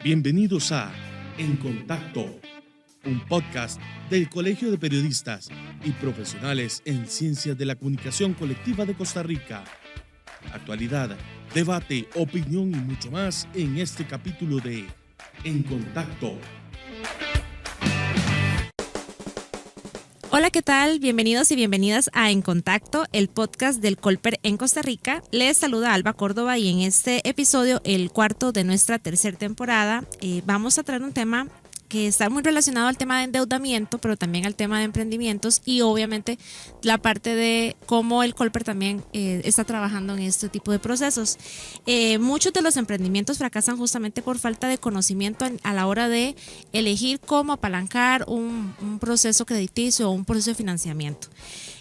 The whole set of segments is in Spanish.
Bienvenidos a En Contacto, un podcast del Colegio de Periodistas y Profesionales en Ciencias de la Comunicación Colectiva de Costa Rica. Actualidad, debate, opinión y mucho más en este capítulo de En Contacto. Hola, ¿qué tal? Bienvenidos y bienvenidas a En Contacto, el podcast del Colper en Costa Rica. Les saluda Alba Córdoba y en este episodio, el cuarto de nuestra tercera temporada, vamos a traer un tema que está muy relacionado al tema de endeudamiento, pero también al tema de emprendimientos y obviamente la parte de cómo el Colper también está trabajando en este tipo de procesos. Muchos de los emprendimientos fracasan justamente por falta de conocimiento a la hora de elegir cómo apalancar un proceso crediticio o un proceso de financiamiento.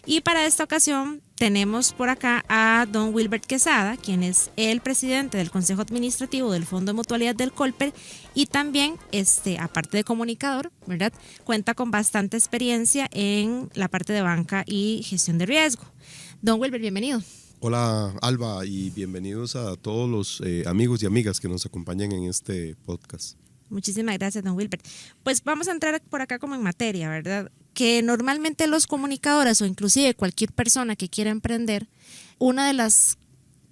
Y para esta ocasión tenemos por acá a don Wilbert Quesada, quien es el presidente del Consejo Administrativo del Fondo de Mutualidad del Colper y también, aparte de comunicador, ¿verdad?, cuenta con bastante experiencia en la parte de banca y gestión de riesgo. Don Wilbert, bienvenido. Hola Alba y bienvenidos a todos los amigos y amigas que nos acompañan en este podcast. Muchísimas gracias, don Wilbert. Pues vamos a entrar por acá como en materia, ¿verdad? Que normalmente los comunicadores o inclusive cualquier persona que quiera emprender, una de las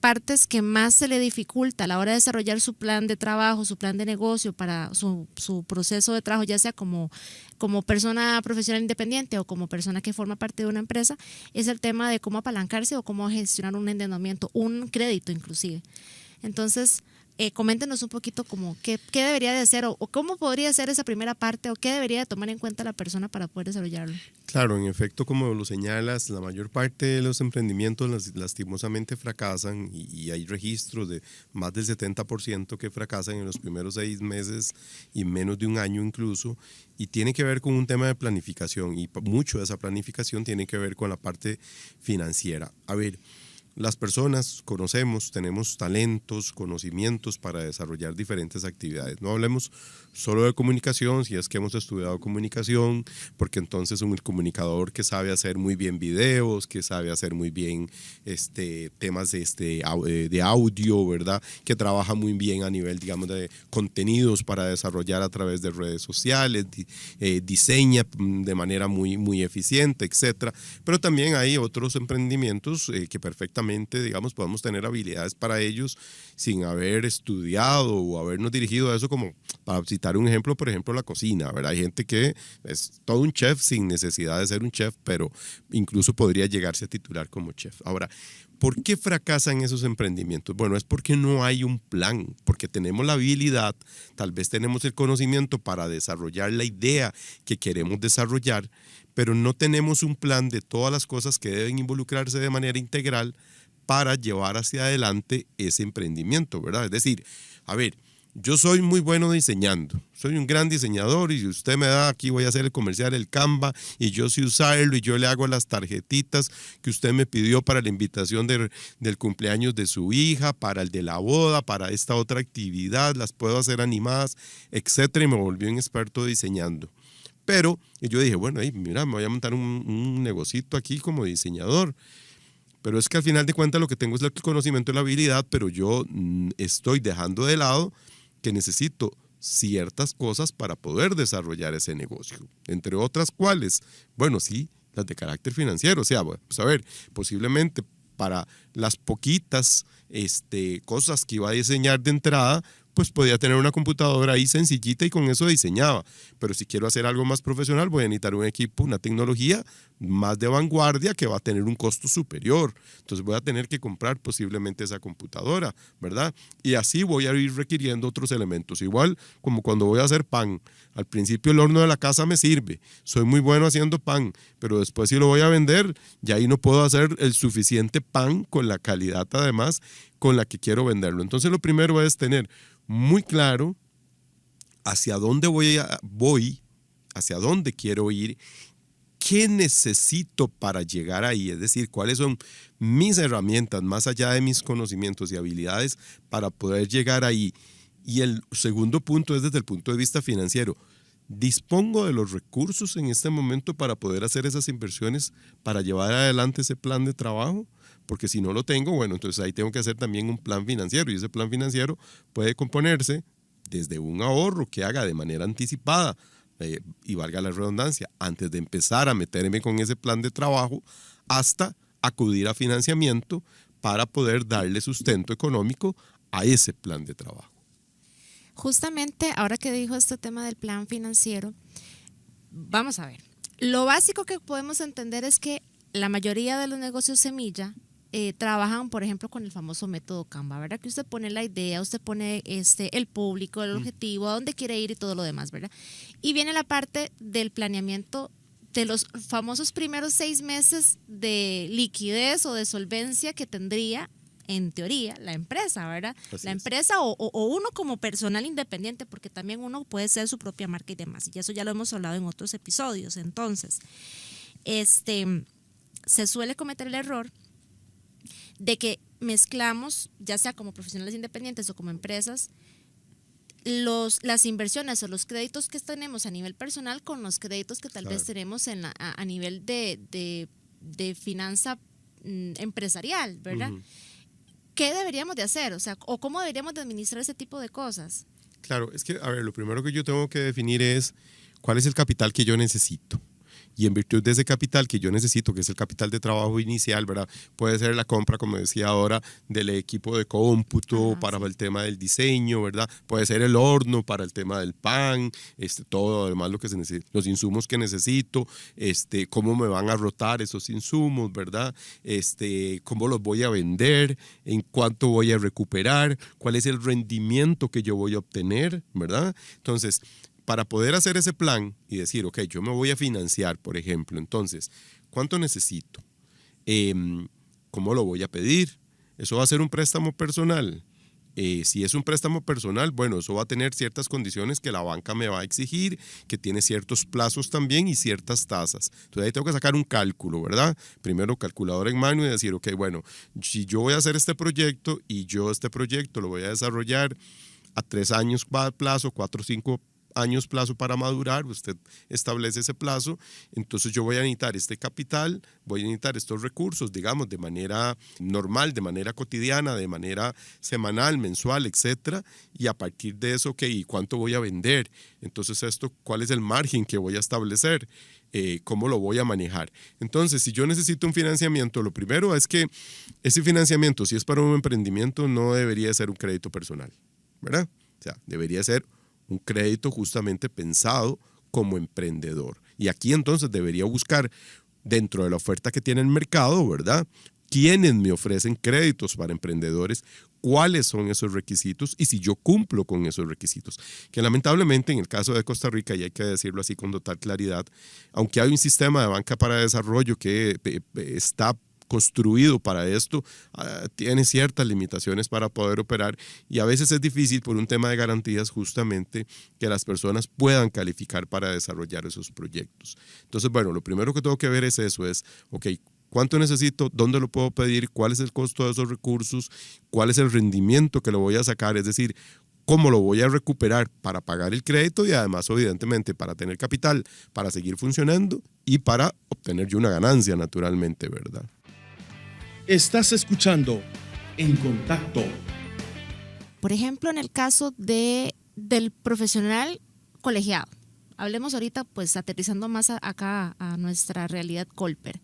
partes que más se le dificulta a la hora de desarrollar su plan de trabajo, su plan de negocio para su proceso de trabajo, ya sea como persona profesional independiente o como persona que forma parte de una empresa, es el tema de cómo apalancarse o cómo gestionar un endeudamiento, un crédito inclusive. Entonces, coméntenos un poquito como qué debería de hacer o cómo podría ser esa primera parte o qué debería de tomar en cuenta la persona para poder desarrollarlo. Claro, en efecto, como lo señalas, la mayor parte de los emprendimientos lastimosamente fracasan y hay registros de más del 70% que fracasan en los primeros 6 meses y menos de un año incluso, y tiene que ver con un tema de planificación y mucho de esa planificación tiene que ver con la parte financiera. A ver, las personas tenemos talentos, conocimientos para desarrollar diferentes actividades. No hablemos solo de comunicación, si es que hemos estudiado comunicación, porque entonces un comunicador que sabe hacer muy bien videos, que sabe hacer muy bien temas de audio, ¿verdad? Que trabaja muy bien a nivel, digamos, de contenidos para desarrollar a través de redes sociales, diseña de manera muy, muy eficiente, etcétera. Pero también hay otros emprendimientos que perfectamente, digamos, podemos tener habilidades para ellos sin haber estudiado o habernos dirigido a eso, como para citar un ejemplo, por ejemplo, la cocina, ¿verdad? Hay gente que es todo un chef sin necesidad de ser un chef, pero incluso podría llegarse a titular como chef. Ahora, ¿por qué fracasan esos emprendimientos? Bueno, es porque no hay un plan, porque tenemos la habilidad, tal vez tenemos el conocimiento para desarrollar la idea que queremos desarrollar, pero no tenemos un plan de todas las cosas que deben involucrarse de manera integral para llevar hacia adelante ese emprendimiento, ¿verdad? Es decir, a ver, yo soy muy bueno diseñando, soy un gran diseñador y si usted me da, aquí voy a hacer el comercial, el Canva, y yo sé usarlo y yo le hago las tarjetitas que usted me pidió para la invitación del cumpleaños de su hija, para el de la boda, para esta otra actividad, las puedo hacer animadas, etcétera, y me volví un experto diseñando. Pero yo dije, bueno, mira, me voy a montar un negocito aquí como diseñador. Pero es que al final de cuentas lo que tengo es el conocimiento y la habilidad, pero yo estoy dejando de lado que necesito ciertas cosas para poder desarrollar ese negocio. Entre otras, ¿cuáles? Bueno, sí, las de carácter financiero. O sea, pues a ver, posiblemente para las poquitas cosas que iba a diseñar de entrada, pues podía tener una computadora ahí sencillita y con eso diseñaba. Pero si quiero hacer algo más profesional, voy a necesitar un equipo, una tecnología más de vanguardia que va a tener un costo superior. Entonces voy a tener que comprar posiblemente esa computadora, ¿verdad? Y así voy a ir requiriendo otros elementos. Igual como cuando voy a hacer pan. Al principio el horno de la casa me sirve. Soy muy bueno haciendo pan, pero después si lo voy a vender, ya ahí no puedo hacer el suficiente pan con la calidad además con la que quiero venderlo. Entonces lo primero es tener muy claro hacia dónde voy, hacia dónde quiero ir, qué necesito para llegar ahí, es decir, cuáles son mis herramientas más allá de mis conocimientos y habilidades para poder llegar ahí. Y el segundo punto es desde el punto de vista financiero. ¿Dispongo de los recursos en este momento para poder hacer esas inversiones, para llevar adelante ese plan de trabajo? Porque si no lo tengo, bueno, entonces ahí tengo que hacer también un plan financiero y ese plan financiero puede componerse desde un ahorro que haga de manera anticipada, y valga la redundancia, antes de empezar a meterme con ese plan de trabajo, hasta acudir a financiamiento para poder darle sustento económico a ese plan de trabajo. Justamente ahora que dijo este tema del plan financiero, vamos a ver, lo básico que podemos entender es que la mayoría de los negocios semilla trabajan, por ejemplo, con el famoso método Canva, ¿verdad? Que usted pone la idea, usted pone el público, el objetivo, a dónde quiere ir y todo lo demás, ¿verdad? Y viene la parte del planeamiento de los famosos primeros 6 meses de liquidez o de solvencia que tendría, en teoría, la empresa, ¿verdad? Así la es. empresa o uno como personal independiente, porque también uno puede ser su propia marca y demás. Y eso ya lo hemos hablado en otros episodios. Entonces, se suele cometer el error de que mezclamos, ya sea como profesionales independientes o como empresas, las inversiones o los créditos que tenemos a nivel personal con los créditos que tal vez tenemos a nivel de finanza empresarial, ¿verdad? ¿Qué deberíamos de hacer? O sea, ¿o cómo deberíamos de administrar ese tipo de cosas? Claro, es que, a ver, lo primero que yo tengo que definir es cuál es el capital que yo necesito. Y en virtud de ese capital que yo necesito, que es el capital de trabajo inicial, ¿verdad? Puede ser la compra, como decía ahora, del equipo de cómputo para el tema del diseño, ¿verdad? Puede ser el horno para el tema del pan, todo además lo que se necesita, los insumos que necesito, cómo me van a rotar esos insumos, ¿verdad? Cómo los voy a vender, en cuánto voy a recuperar, cuál es el rendimiento que yo voy a obtener, ¿verdad? Entonces, para poder hacer ese plan y decir, ok, yo me voy a financiar, por ejemplo, entonces, ¿cuánto necesito? ¿Cómo lo voy a pedir? ¿Eso va a ser un préstamo personal? Si es un préstamo personal, bueno, eso va a tener ciertas condiciones que la banca me va a exigir, que tiene ciertos plazos también y ciertas tasas. Entonces ahí tengo que sacar un cálculo, ¿verdad? Primero calculadora en mano y decir, ok, bueno, si yo voy a hacer este proyecto y yo este proyecto lo voy a desarrollar a 3 años plazo, 4 o 5 años plazo para madurar, usted establece ese plazo, entonces yo voy a necesitar este capital, voy a necesitar estos recursos, digamos, de manera normal, de manera cotidiana, de manera semanal, mensual, etcétera, y a partir de eso, ok, ¿y cuánto voy a vender? Entonces ¿cuál es el margen que voy a establecer? ¿Cómo lo voy a manejar? Entonces, si yo necesito un financiamiento, lo primero es que ese financiamiento, si es para un emprendimiento, no debería ser un crédito personal, ¿verdad? O sea, debería ser un crédito justamente pensado como emprendedor. Y aquí entonces debería buscar dentro de la oferta que tiene el mercado, ¿verdad? ¿Quiénes me ofrecen créditos para emprendedores? ¿Cuáles son esos requisitos? Y si yo cumplo con esos requisitos. Que lamentablemente en el caso de Costa Rica, y hay que decirlo así con total claridad, aunque hay un sistema de banca para desarrollo que está construido para esto, tiene ciertas limitaciones para poder operar y a veces es difícil por un tema de garantías justamente que las personas puedan calificar para desarrollar esos proyectos. Entonces, bueno, lo primero que tengo que ver es eso, ok, ¿cuánto necesito? ¿Dónde lo puedo pedir? ¿Cuál es el costo de esos recursos? ¿Cuál es el rendimiento que le voy a sacar? Es decir, ¿cómo lo voy a recuperar para pagar el crédito y además, evidentemente, para tener capital, para seguir funcionando y para obtener yo una ganancia, naturalmente, ¿verdad? Estás escuchando En Contacto. Por ejemplo, en el caso del profesional colegiado, hablemos ahorita pues aterrizando más acá a nuestra realidad Colper.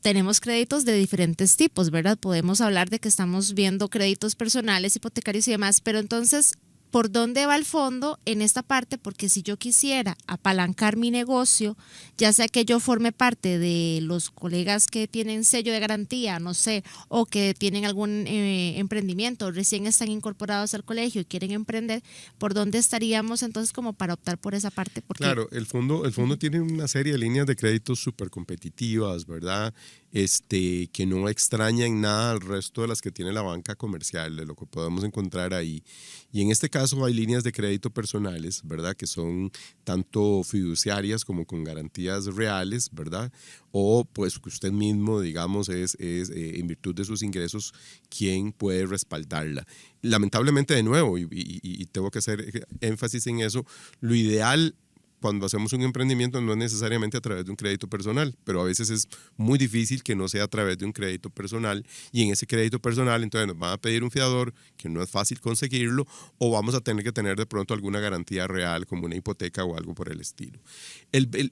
Tenemos créditos de diferentes tipos, ¿verdad? Podemos hablar de que estamos viendo créditos personales, hipotecarios y demás, pero entonces, ¿por dónde va el fondo en esta parte? Porque si yo quisiera apalancar mi negocio, ya sea que yo forme parte de los colegas que tienen sello de garantía, no sé, o que tienen algún emprendimiento, recién están incorporados al colegio y quieren emprender, ¿por dónde estaríamos entonces como para optar por esa parte? Porque, claro, el fondo tiene una serie de líneas de créditos súper competitivas, ¿verdad? Que no extrañan nada al resto de las que tiene la banca comercial, de lo que podemos encontrar ahí. Y en este caso hay líneas de crédito personales, ¿verdad? Que son tanto fiduciarias como con garantías reales, ¿verdad? O pues que usted mismo, digamos, es en virtud de sus ingresos quien puede respaldarla. Lamentablemente, de nuevo, y tengo que hacer énfasis en eso, lo ideal cuando hacemos un emprendimiento no es necesariamente a través de un crédito personal, pero a veces es muy difícil que no sea a través de un crédito personal, y en ese crédito personal entonces nos van a pedir un fiador que no es fácil conseguirlo, o vamos a tener que tener de pronto alguna garantía real como una hipoteca o algo por el estilo.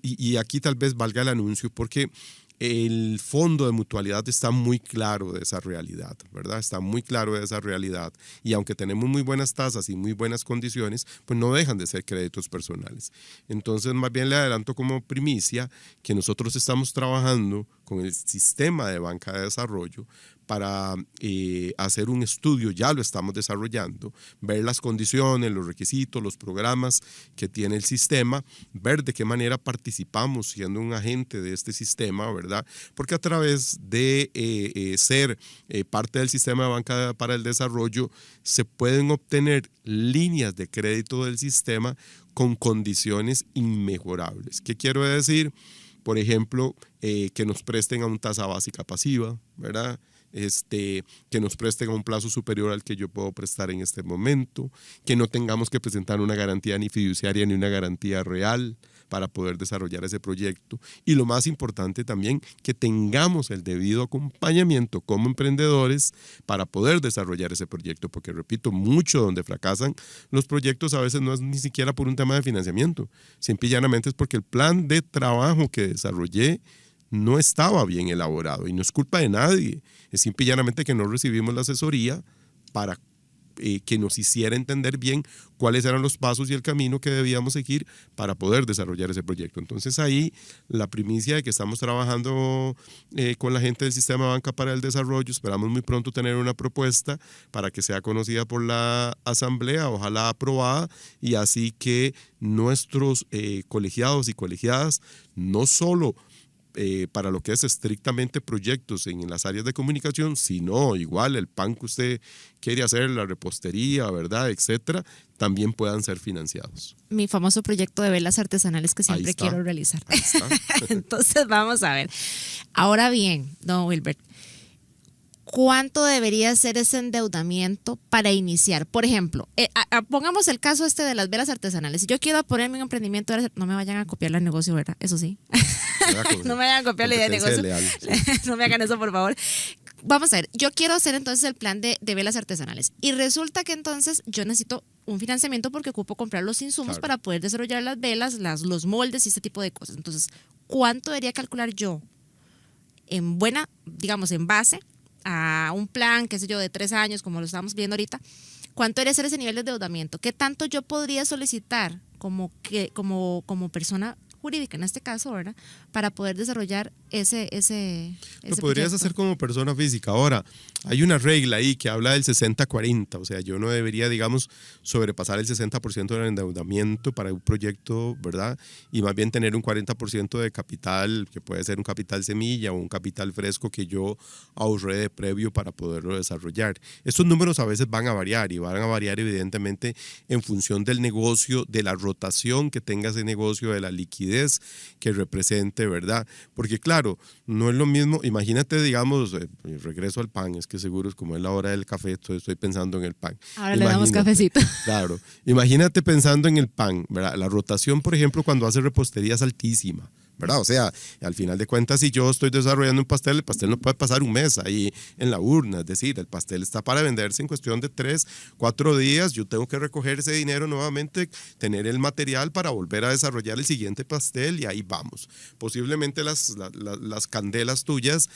Y aquí tal vez valga el anuncio porque el fondo de mutualidad está muy claro de esa realidad, ¿verdad? Está muy claro de esa realidad, y aunque tenemos muy buenas tasas y muy buenas condiciones, pues no dejan de ser créditos personales. Entonces, más bien le adelanto como primicia que nosotros estamos trabajando con el sistema de banca de desarrollo para hacer un estudio, ya lo estamos desarrollando, ver las condiciones, los requisitos, los programas que tiene el sistema, ver de qué manera participamos siendo un agente de este sistema, ¿verdad? Porque a través de ser parte del sistema de banca para el desarrollo, se pueden obtener líneas de crédito del sistema con condiciones inmejorables. ¿Qué quiero decir? Por ejemplo, que nos presten a una tasa básica pasiva, ¿verdad? Que nos presten a un plazo superior al que yo puedo prestar en este momento, que no tengamos que presentar una garantía ni fiduciaria ni una garantía real para poder desarrollar ese proyecto, y lo más importante también, que tengamos el debido acompañamiento como emprendedores para poder desarrollar ese proyecto, porque repito, mucho donde fracasan los proyectos a veces no es ni siquiera por un tema de financiamiento, simple y llanamente es porque el plan de trabajo que desarrollé no estaba bien elaborado, y no es culpa de nadie, es simple y llanamente que no recibimos la asesoría para que nos hiciera entender bien cuáles eran los pasos y el camino que debíamos seguir para poder desarrollar ese proyecto. Entonces ahí la primicia de que estamos trabajando con la gente del sistema de banca para el desarrollo, esperamos muy pronto tener una propuesta para que sea conocida por la asamblea, ojalá aprobada, y así que nuestros colegiados y colegiadas no solo para lo que es estrictamente proyectos en las áreas de comunicación, sino igual el pan que usted quiere hacer, la repostería, ¿verdad?, etcétera, también puedan ser financiados. Mi famoso proyecto de velas artesanales que siempre quiero realizar. Ahí está. Entonces vamos a ver. Ahora bien, don Wilbert, ¿cuánto debería ser ese endeudamiento para iniciar? Por ejemplo, pongamos el caso de las velas artesanales. Si yo quiero ponerme un emprendimiento, no me vayan a copiar el negocio, ¿verdad? Eso sí. No me vayan a copiar la idea de negocio. Leal, sí. No me hagan eso, por favor. Vamos a ver, yo quiero hacer entonces el plan de velas artesanales, y resulta que entonces yo necesito un financiamiento porque ocupo comprar los insumos para poder desarrollar las velas, los moldes y ese tipo de cosas. Entonces, ¿cuánto debería calcular yo en base a un plan, qué sé yo, de 3 años, como lo estamos viendo ahorita? ¿Cuánto debería ser ese nivel de endeudamiento? ¿Qué tanto yo podría solicitar como persona jurídica en este caso, ¿verdad?, para poder desarrollar ese Lo podrías proyecto hacer como persona física. Ahora, hay una regla ahí que habla del 60-40, o sea, yo no debería, digamos, sobrepasar el 60% del endeudamiento para un proyecto, ¿verdad?, y más bien tener un 40% de capital, que puede ser un capital semilla o un capital fresco que yo ahorré de previo para poderlo desarrollar. Estos números a veces van a variar, y van a variar evidentemente en función del negocio, de la rotación que tenga ese negocio, de la liquidez que represente, ¿verdad? Porque claro, no es lo mismo, imagínate, digamos, regreso al pan, es que seguro es como es la hora del café, estoy pensando en el pan. Ahora le damos cafecito. Claro, imagínate pensando en el pan, ¿verdad? La rotación, por ejemplo, cuando hace repostería es altísima, ¿verdad? O sea, al final de cuentas, si yo estoy desarrollando un pastel, el pastel no puede pasar un mes ahí en la urna, es decir, el pastel está para venderse en cuestión de 3-4 días, yo tengo que recoger ese dinero nuevamente, tener el material para volver a desarrollar el siguiente pastel, y ahí vamos. Posiblemente las candelas tuyas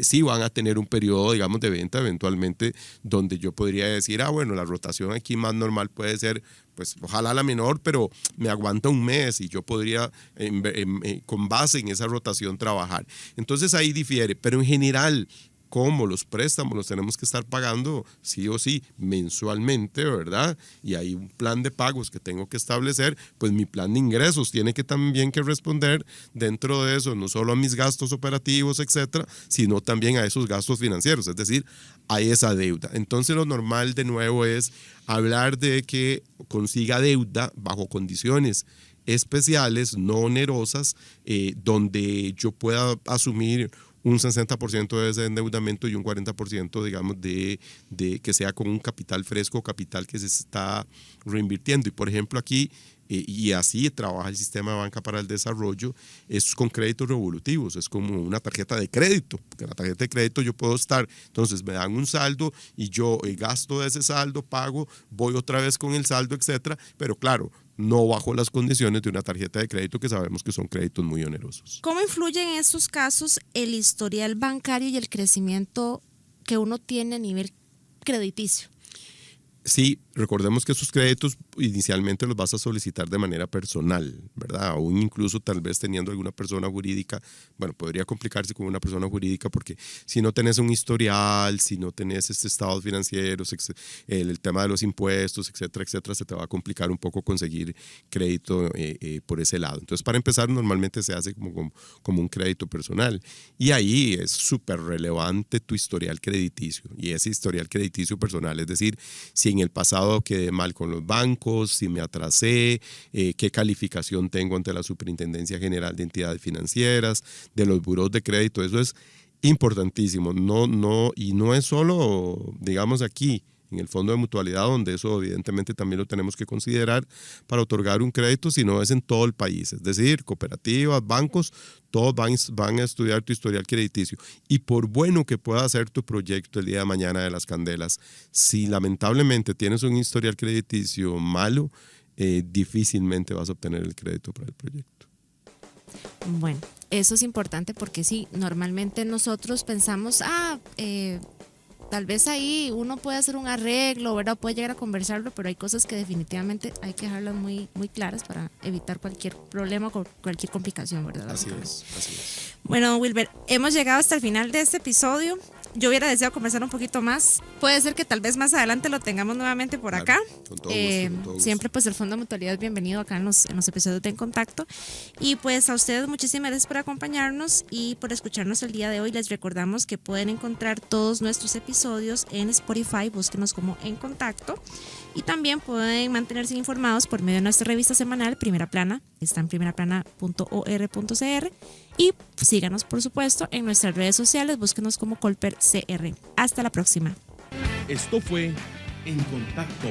sí van a tener un periodo, digamos, de venta eventualmente, donde yo podría decir, bueno, la rotación aquí más normal puede ser, pues ojalá la menor, pero me aguanta un mes y yo podría con base en esa rotación trabajar. Entonces ahí difiere, pero en general, como los préstamos los tenemos que estar pagando sí o sí mensualmente, ¿verdad? Y hay un plan de pagos que tengo que establecer, pues mi plan de ingresos tiene que también que responder dentro de eso, no solo a mis gastos operativos, etcétera, sino también a esos gastos financieros, es decir, a esa deuda. Entonces lo normal de nuevo es hablar de que consiga deuda bajo condiciones especiales, no onerosas, donde yo pueda asumir un 60% de ese endeudamiento y un 40%, digamos, de que sea con un capital fresco, capital que se está reinvirtiendo. Y por ejemplo aquí, y así trabaja el sistema de banca para el desarrollo, es con créditos revolutivos, es como una tarjeta de crédito, porque la tarjeta de crédito yo puedo estar, entonces me dan un saldo y yo gasto de ese saldo, pago, voy otra vez con el saldo, etcétera, pero claro, no bajo las condiciones de una tarjeta de crédito que sabemos que son créditos muy onerosos. ¿Cómo influye en estos casos el historial bancario y el crecimiento que uno tiene a nivel crediticio? Sí, recordemos que esos créditos inicialmente los vas a solicitar de manera personal, ¿verdad? Aún incluso tal vez teniendo alguna persona jurídica, bueno, podría complicarse con una persona jurídica porque si no tenés un historial, si no tenés estados financieros, el tema de los impuestos, etcétera, etcétera, se te va a complicar un poco conseguir crédito por ese lado. Entonces, para empezar, normalmente se hace como un crédito personal y ahí es súper relevante tu historial crediticio y ese historial crediticio personal, es decir, si en el pasado quedé mal con los bancos, si me atrasé, qué calificación tengo ante la Superintendencia General de Entidades Financieras, de los burós de crédito, eso es importantísimo. Y no es solo, digamos, aquí, en el fondo de mutualidad, donde eso evidentemente también lo tenemos que considerar para otorgar un crédito, sino es en todo el país, es decir, cooperativas, bancos, todos van a estudiar tu historial crediticio. Y por bueno que pueda ser tu proyecto el día de mañana de las candelas, si lamentablemente tienes un historial crediticio malo, difícilmente vas a obtener el crédito para el proyecto. Bueno, eso es importante porque sí, normalmente nosotros pensamos, tal vez ahí uno puede hacer un arreglo, ¿verdad? Puede llegar a conversarlo, pero hay cosas que definitivamente hay que dejarlas muy, muy claras para evitar cualquier problema o cualquier complicación, ¿verdad? Así es. Bueno, Wilber, hemos llegado hasta el final de este episodio. Yo hubiera deseado conversar un poquito más. Puede ser que tal vez más adelante lo tengamos nuevamente por acá. Con todo gusto, con todo gusto. Siempre pues el Fondo de Mutualidad es bienvenido acá en los episodios de En Contacto. Y pues a ustedes muchísimas gracias por acompañarnos y por escucharnos el día de hoy. Les recordamos que pueden encontrar todos nuestros episodios en Spotify, búsquenos como En Contacto. Y también pueden mantenerse informados por medio de nuestra revista semanal Primera Plana, está en primeraplana.or.cr. Y síganos, por supuesto, en nuestras redes sociales, búsquenos como Colper CR. Hasta la próxima. Esto fue En Contacto.